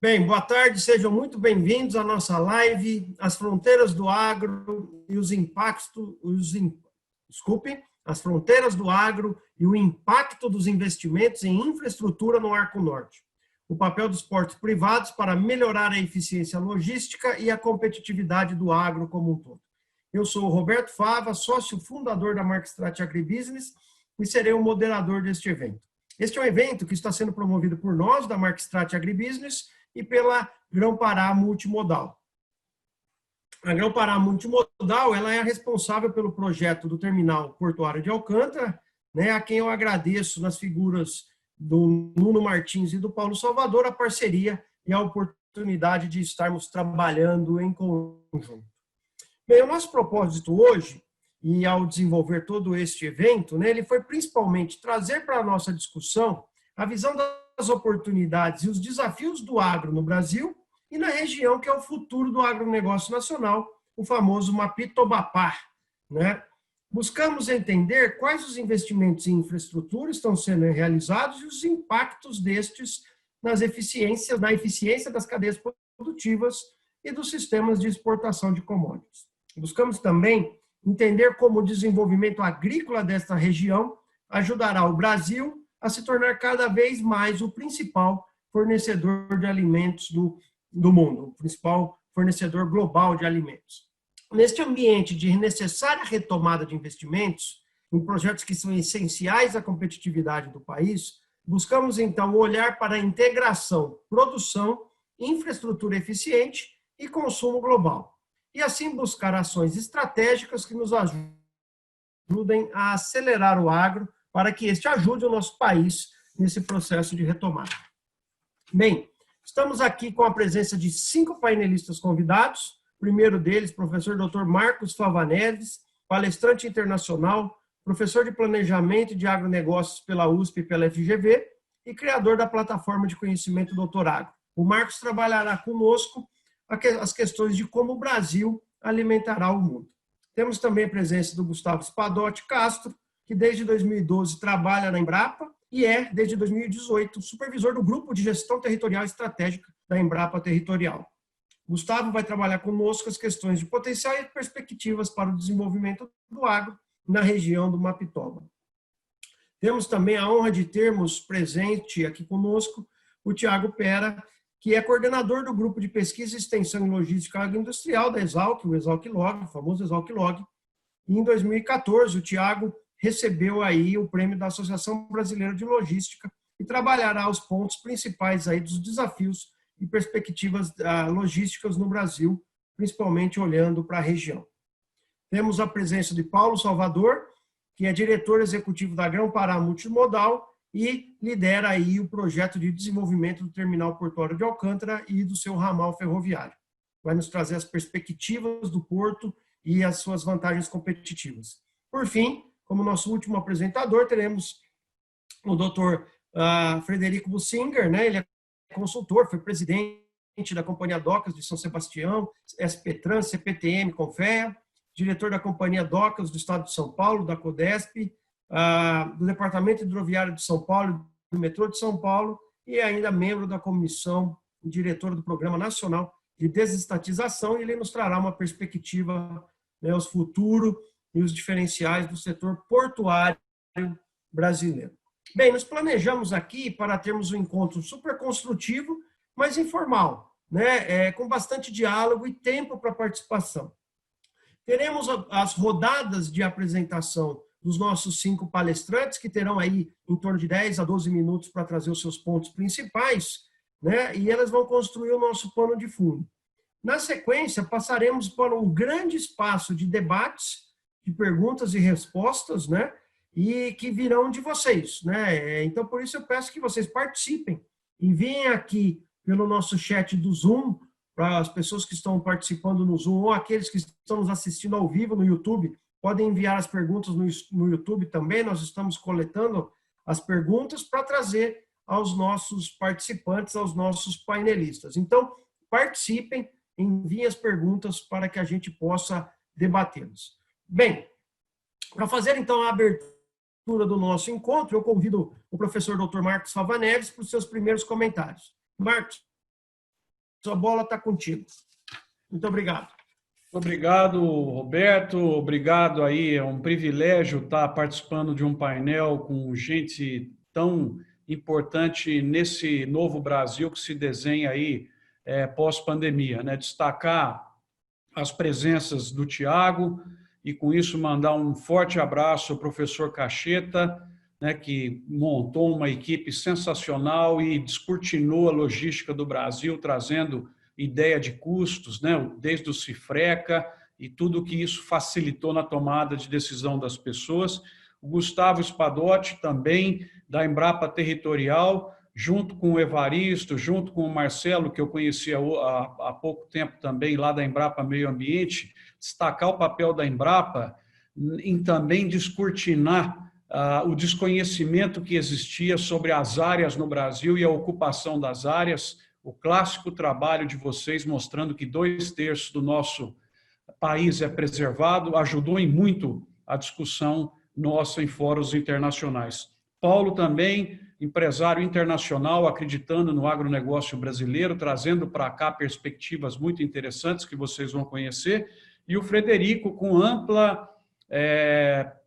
Bem, boa tarde, sejam muito bem-vindos à nossa live, As Fronteiras do Agro e os Impactos, as Fronteiras do Agro e o Impacto dos Investimentos em Infraestrutura no Arco Norte. O papel dos portos privados para melhorar a eficiência logística e a competitividade do agro como um todo. Eu sou o Roberto Fava, sócio fundador da Markstrat Agribusiness e serei o moderador deste evento. Este é um evento que está sendo promovido por nós, da Markstrat Agribusiness, e pela Grão-Pará Multimodal. A Grão-Pará Multimodal ela é responsável pelo projeto do terminal portuário de Alcântara, né, a quem eu agradeço nas figuras do Nuno Martins e do Paulo Salvador a parceria e a oportunidade de estarmos trabalhando em conjunto. Bem, o nosso propósito hoje, e ao desenvolver todo este evento, né, ele foi principalmente trazer para a nossa discussão a visão das oportunidades e os desafios do agro no Brasil e na região que é o futuro do agronegócio nacional, o famoso Mapitobapá, né? Buscamos entender quais os investimentos em infraestrutura estão sendo realizados e os impactos destes na eficiência das cadeias produtivas e dos sistemas de exportação de commodities. Buscamos também entender como o desenvolvimento agrícola desta região ajudará o Brasil a se tornar cada vez mais o principal fornecedor de alimentos do mundo, o principal fornecedor global de alimentos. Neste ambiente de necessária retomada de investimentos, em projetos que são essenciais à competitividade do país, buscamos, então, olhar para a integração, produção, infraestrutura eficiente e consumo global. E, assim, buscar ações estratégicas que nos ajudem a acelerar o agro para que este ajude o nosso país nesse processo de retomada. Bem, estamos aqui com a presença de 5 painelistas convidados. O primeiro deles, professor Dr. Marcos Fava Neves, palestrante internacional, professor de Planejamento e de Agronegócios pela USP e pela FGV e criador da plataforma de conhecimento Doutor Agro. O Marcos trabalhará conosco as questões de como o Brasil alimentará o mundo. Temos também a presença do Gustavo Spadotti Castro, que desde 2012 trabalha na Embrapa e é, desde 2018, supervisor do Grupo de Gestão Territorial Estratégica da Embrapa Territorial. Gustavo vai trabalhar conosco as questões de potencial e perspectivas para o desenvolvimento do agro na região do Mapitoba. Temos também a honra de termos presente aqui conosco o Tiago Pera, que é coordenador do Grupo de Pesquisa, Extensão e Logística Agroindustrial da Exalc, o Exalc-Log, o famoso Exalc-Log. E em 2014, o Tiago recebeu aí o prêmio da Associação Brasileira de Logística e trabalhará os pontos principais aí dos desafios e perspectivas logísticas no Brasil, principalmente olhando para a região. Temos a presença de Paulo Salvador, que é diretor executivo da Grão-Pará Multimodal e lidera aí o projeto de desenvolvimento do terminal portuário de Alcântara e do seu ramal ferroviário. Vai nos trazer as perspectivas do porto e as suas vantagens competitivas. Por fim, como nosso último apresentador, teremos o Dr. Frederico Bussinger, né? Ele é consultor, foi presidente da Companhia Docas de São Sebastião, SPTrans, CPTM, Confea, diretor da Companhia Docas do Estado de São Paulo, da CODESP, do Departamento Hidroviário de São Paulo, do Metrô de São Paulo, e ainda membro da comissão, diretor do Programa Nacional de Desestatização, e ele nos trará uma perspectiva, né, os futuros e os diferenciais do setor portuário brasileiro. Bem, nós planejamos aqui para termos um encontro super construtivo, mas informal, né, com bastante diálogo e tempo para participação. Teremos as rodadas de apresentação dos nossos 5 palestrantes, que terão aí em torno de 10 a 12 minutos para trazer os seus pontos principais, né, e elas vão construir o nosso pano de fundo. Na sequência, passaremos por um grande espaço de debates, de perguntas e respostas, né? E que virão de vocês, né? Então, por isso eu peço que vocês participem, enviem aqui pelo nosso chat do Zoom, para as pessoas que estão participando no Zoom, ou aqueles que estão nos assistindo ao vivo no YouTube, podem enviar as perguntas no YouTube também, nós estamos coletando as perguntas para trazer aos nossos participantes, aos nossos painelistas. Então, participem, enviem as perguntas para que a gente possa debatê-las. Bem, para fazer então a abertura do nosso encontro, eu convido o professor Dr. Marcos Fava Neves para os seus primeiros comentários. Marcos. a bola está contigo. Muito obrigado. Obrigado, Roberto. Obrigado aí. É um privilégio estar participando de um painel com gente tão importante nesse novo Brasil que se desenha aí pós-pandemia, né? Destacar as presenças do Tiago e, com isso, mandar um forte abraço ao professor Cacheta, né, que montou uma equipe sensacional e descortinou a logística do Brasil, trazendo ideia de custos, né, desde o Cifreca e tudo que isso facilitou na tomada de decisão das pessoas. O Gustavo Spadotti, também, da Embrapa Territorial, junto com o Evaristo, junto com o Marcelo, que eu conhecia há pouco tempo também, lá da Embrapa Meio Ambiente, destacar o papel da Embrapa em também descortinar o desconhecimento que existia sobre as áreas no Brasil e a ocupação das áreas, o clássico trabalho de vocês mostrando que 2/3 do nosso país é preservado, ajudou em muito a discussão nossa em fóruns internacionais. Paulo também, empresário internacional, acreditando no agronegócio brasileiro, trazendo para cá perspectivas muito interessantes que vocês vão conhecer, e o Frederico, com ampla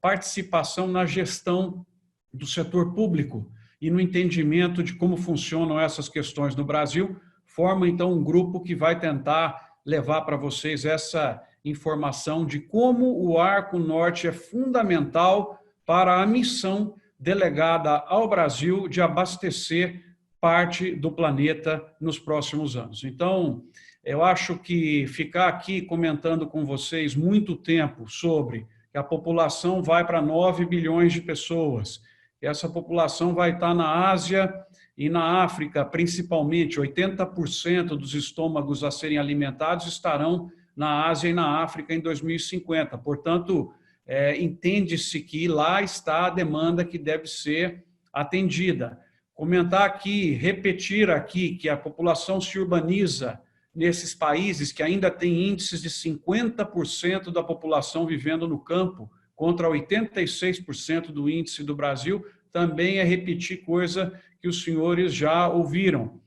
participação na gestão do setor público e no entendimento de como funcionam essas questões no Brasil, forma então um grupo que vai tentar levar para vocês essa informação de como o Arco Norte é fundamental para a missão delegada ao Brasil de abastecer parte do planeta nos próximos anos. Então, eu acho que ficar aqui comentando com vocês muito tempo sobre que a população vai para 9 bilhões de pessoas, que essa população vai estar na Ásia e na África, principalmente, 80% dos estômagos a serem alimentados estarão na Ásia e na África em 2050. Portanto, entende-se que lá está a demanda que deve ser atendida. Comentar aqui, repetir aqui, que a população se urbaniza nesses países que ainda têm índices de 50% da população vivendo no campo, contra 86% do índice do Brasil, também é repetir coisa que os senhores já ouviram.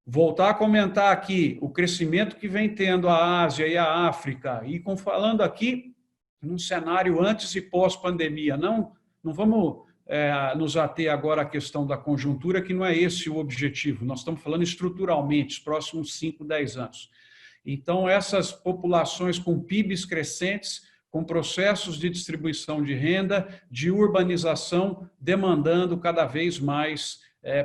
Voltar a comentar aqui o crescimento que vem tendo a Ásia e a África, e falando aqui num cenário antes e pós-pandemia. Não vamos nos ater agora à questão da conjuntura, que não é esse o objetivo. Nós estamos falando estruturalmente, os próximos 5, 10 anos. Então, essas populações com PIBs crescentes, com processos de distribuição de renda, de urbanização, demandando cada vez mais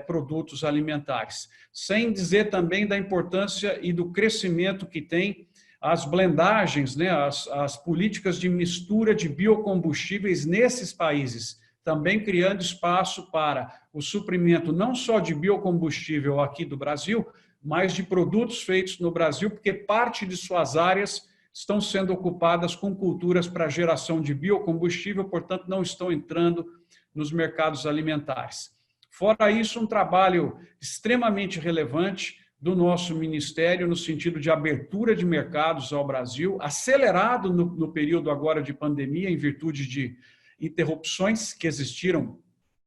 produtos alimentares. Sem dizer também da importância e do crescimento que tem as blendagens, né, as políticas de mistura de biocombustíveis nesses países, também criando espaço para o suprimento não só de biocombustível aqui do Brasil, mas de produtos feitos no Brasil, porque parte de suas áreas estão sendo ocupadas com culturas para geração de biocombustível, portanto, não estão entrando nos mercados alimentares. Fora isso, um trabalho extremamente relevante do nosso Ministério no sentido de abertura de mercados ao Brasil, acelerado no período agora de pandemia, em virtude de interrupções que existiram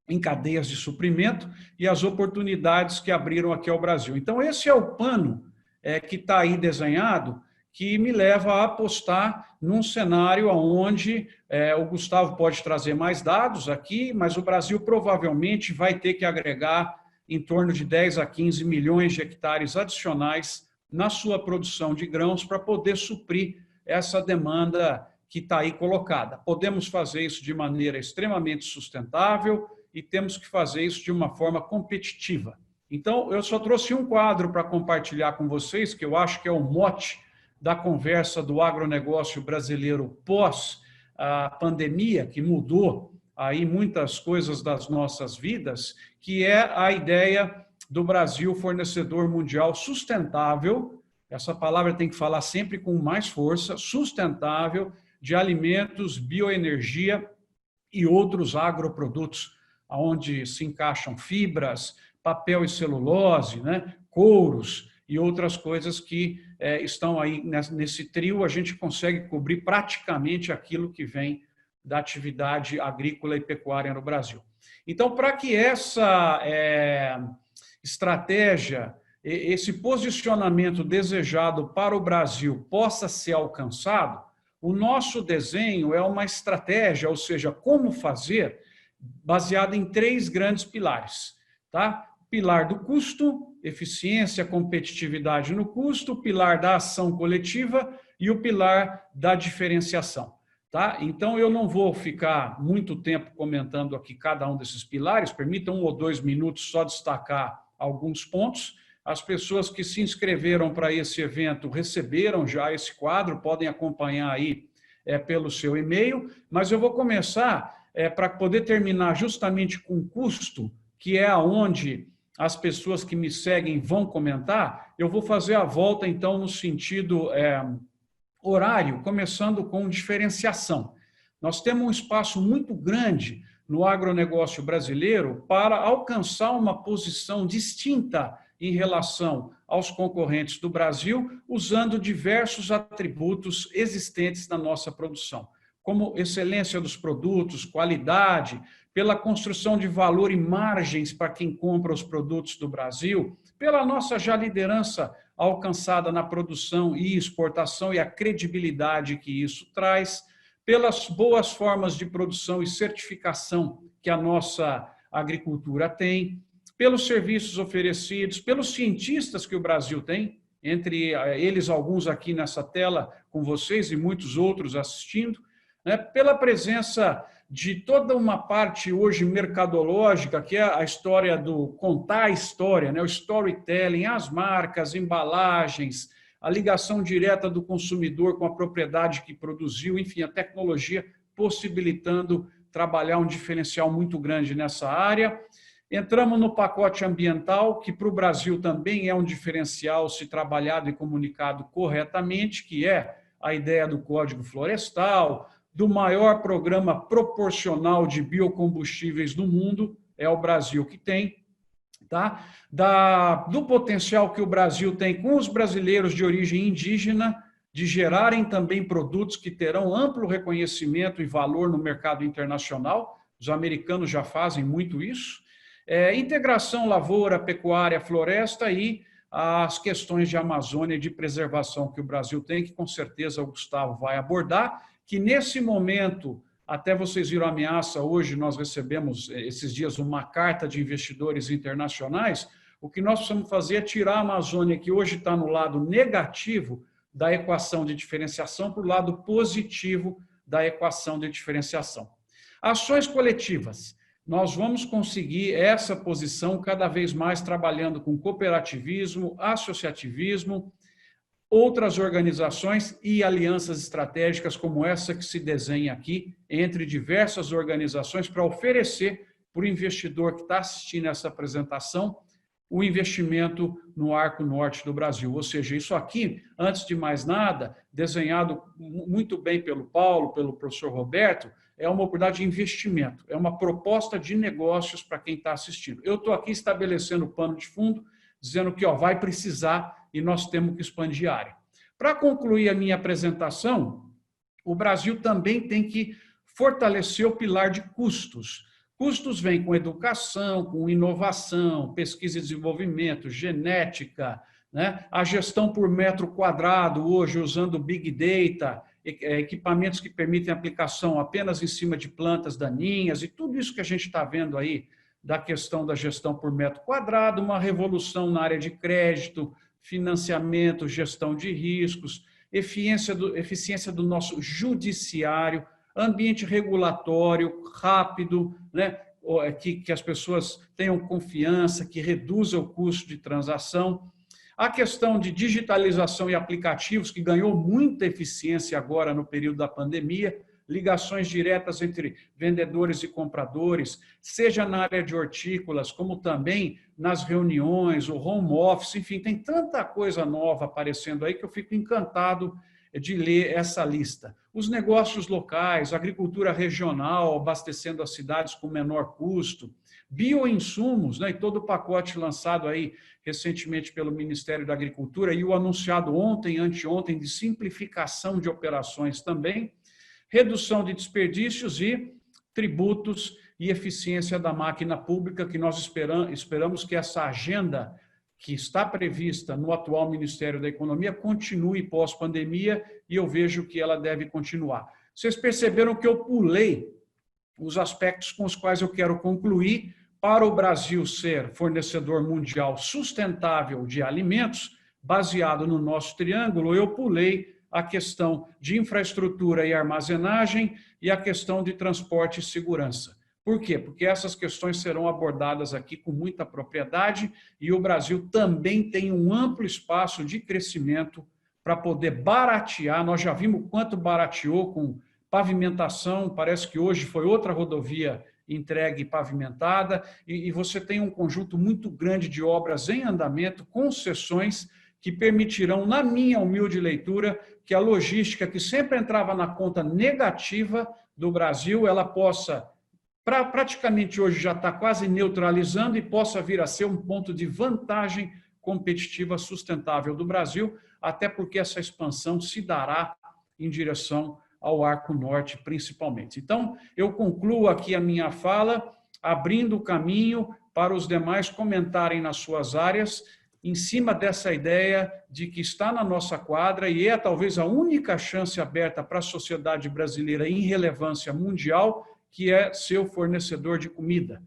em cadeias de suprimento e as oportunidades que abriram aqui ao Brasil. Então, esse é o pano que está aí desenhado, que me leva a apostar num cenário onde o Gustavo pode trazer mais dados aqui, mas o Brasil provavelmente vai ter que agregar em torno de 10 a 15 milhões de hectares adicionais na sua produção de grãos para poder suprir essa demanda que está aí colocada. Podemos fazer isso de maneira extremamente sustentável e temos que fazer isso de uma forma competitiva. Então, eu só trouxe um quadro para compartilhar com vocês, que eu acho que é o mote da conversa do agronegócio brasileiro pós a pandemia, que mudou aí muitas coisas das nossas vidas, que é a ideia do Brasil fornecedor mundial sustentável. Essa palavra tem que falar sempre com mais força, sustentável, de alimentos, bioenergia e outros agroprodutos, onde se encaixam fibras, papel e celulose, né, couros e outras coisas que estão aí nesse trio. A gente consegue cobrir praticamente aquilo que vem da atividade agrícola e pecuária no Brasil. Então, para que essa estratégia esse posicionamento desejado para o Brasil possa ser alcançado, o nosso desenho é uma estratégia, ou seja, como fazer, baseada em 3 grandes pilares, tá? O pilar do custo, eficiência, competitividade no custo, o pilar da ação coletiva e o pilar da diferenciação. Tá? Então, eu não vou ficar muito tempo comentando aqui cada um desses pilares, permitam 1 ou 2 minutos só destacar alguns pontos. As pessoas que se inscreveram para esse evento receberam já esse quadro, podem acompanhar aí pelo seu e-mail, mas eu vou começar para poder terminar justamente com custo, que é aonde as pessoas que me seguem vão comentar. Eu vou fazer a volta, então, no sentido horário, começando com diferenciação. Nós temos um espaço muito grande no agronegócio brasileiro para alcançar uma posição distinta em relação aos concorrentes do Brasil, usando diversos atributos existentes na nossa produção, como excelência dos produtos, qualidade, pela construção de valor e margens para quem compra os produtos do Brasil, pela nossa já liderança alcançada na produção e exportação e a credibilidade que isso traz, pelas boas formas de produção e certificação que a nossa agricultura tem, pelos serviços oferecidos, pelos cientistas que o Brasil tem, entre eles alguns aqui nessa tela com vocês e muitos outros assistindo, né, pela presença de toda uma parte hoje mercadológica, que é a história do contar a história, né, o storytelling, as marcas, embalagens, a ligação direta do consumidor com a propriedade que produziu, enfim, a tecnologia possibilitando trabalhar um diferencial muito grande nessa área. Entramos no pacote ambiental, que para o Brasil também é um diferencial se trabalhado e comunicado corretamente, que é a ideia do Código Florestal, do maior programa proporcional de biocombustíveis do mundo, é o Brasil que tem, tá? Do potencial que o Brasil tem com os brasileiros de origem indígena, de gerarem também produtos que terão amplo reconhecimento e valor no mercado internacional, os americanos já fazem muito isso, integração lavoura, pecuária, floresta e as questões de Amazônia e de preservação que o Brasil tem, que com certeza o Gustavo vai abordar, que nesse momento, até vocês viram a ameaça, hoje nós recebemos, esses dias, uma carta de investidores internacionais, o que nós precisamos fazer é tirar a Amazônia, que hoje está no lado negativo da equação de diferenciação, para o lado positivo da equação de diferenciação. Ações coletivas. Nós vamos conseguir essa posição cada vez mais trabalhando com cooperativismo, associativismo, outras organizações e alianças estratégicas como essa que se desenha aqui entre diversas organizações para oferecer para o investidor que está assistindo essa apresentação o investimento no arco norte do Brasil. Ou seja, isso aqui, antes de mais nada, desenhado muito bem pelo Paulo, pelo professor Roberto, é uma oportunidade de investimento, é uma proposta de negócios para quem está assistindo. Eu estou aqui estabelecendo o pano de fundo, dizendo que vai precisar e nós temos que expandir a área. Para concluir a minha apresentação, o Brasil também tem que fortalecer o pilar de custos. Custos vêm com educação, com inovação, pesquisa e desenvolvimento, genética, né? A gestão por metro quadrado, hoje usando Big Data, equipamentos que permitem aplicação apenas em cima de plantas daninhas e tudo isso que a gente está vendo aí da questão da gestão por metro quadrado, uma revolução na área de crédito, financiamento, gestão de riscos, eficiência do nosso judiciário, ambiente regulatório rápido, né? Que as pessoas tenham confiança, que reduza o custo de transação. A questão de digitalização e aplicativos, que ganhou muita eficiência agora no período da pandemia, ligações diretas entre vendedores e compradores, seja na área de hortícolas, como também nas reuniões, o home office, enfim, tem tanta coisa nova aparecendo aí que eu fico encantado de ler essa lista. Os negócios locais, agricultura regional, abastecendo as cidades com menor custo, bioinsumos, né, e todo o pacote lançado aí recentemente pelo Ministério da Agricultura e o anunciado ontem, anteontem, de simplificação de operações também, redução de desperdícios e tributos e eficiência da máquina pública, que nós esperamos que essa agenda que está prevista no atual Ministério da Economia continue pós-pandemia e eu vejo que ela deve continuar. Vocês perceberam que eu pulei os aspectos com os quais eu quero concluir. Para o Brasil ser fornecedor mundial sustentável de alimentos, baseado no nosso triângulo, eu pulei a questão de infraestrutura e armazenagem e a questão de transporte e segurança. Por quê? Porque essas questões serão abordadas aqui com muita propriedade e o Brasil também tem um amplo espaço de crescimento para poder baratear. Nós já vimos quanto barateou com pavimentação, parece que hoje foi outra rodovia entregue pavimentada, e você tem um conjunto muito grande de obras em andamento, concessões que permitirão, na minha humilde leitura, que a logística, que sempre entrava na conta negativa do Brasil, ela possa, praticamente hoje já está quase neutralizando e possa vir a ser um ponto de vantagem competitiva sustentável do Brasil, até porque essa expansão se dará em direção ao Arco Norte, principalmente. Então, eu concluo aqui a minha fala, abrindo o caminho para os demais comentarem nas suas áreas, em cima dessa ideia de que está na nossa quadra e é talvez a única chance aberta para a sociedade brasileira em relevância mundial, que é ser o fornecedor de comida.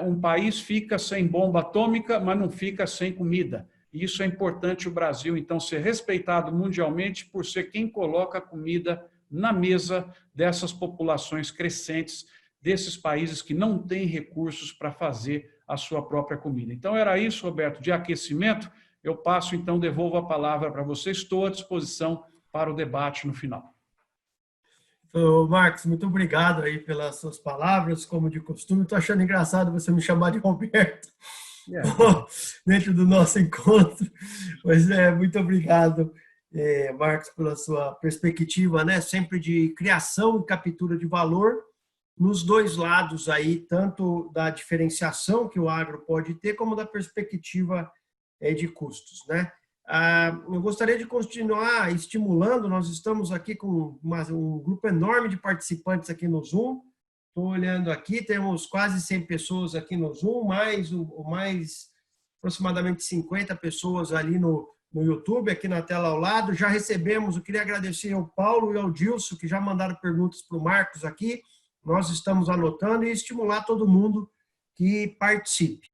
Um país fica sem bomba atômica, mas não fica sem comida. E isso é importante o Brasil, então, ser respeitado mundialmente por ser quem coloca a comida na mesa dessas populações crescentes, desses países que não têm recursos para fazer a sua própria comida. Então, era isso, Roberto, de aquecimento. Eu passo, então, devolvo a palavra para vocês. Estou à disposição para o debate no final. Marcos, muito obrigado aí pelas suas palavras, como de costume. Estou achando engraçado você me chamar de Roberto dentro do nosso encontro. Mas muito obrigado, Marcos, pela sua perspectiva, né? Sempre de criação e captura de valor nos dois lados aí, tanto da diferenciação que o agro pode ter, como da perspectiva de custos, né? Eu gostaria de continuar estimulando, nós estamos aqui com um grupo enorme de participantes aqui no Zoom, estou olhando aqui, temos quase 100 pessoas aqui no Zoom, mais aproximadamente 50 pessoas ali no YouTube, aqui na tela ao lado. Já recebemos, eu queria agradecer ao Paulo e ao Dilson, que já mandaram perguntas para o Marcos aqui, nós estamos anotando e estimular todo mundo que participe.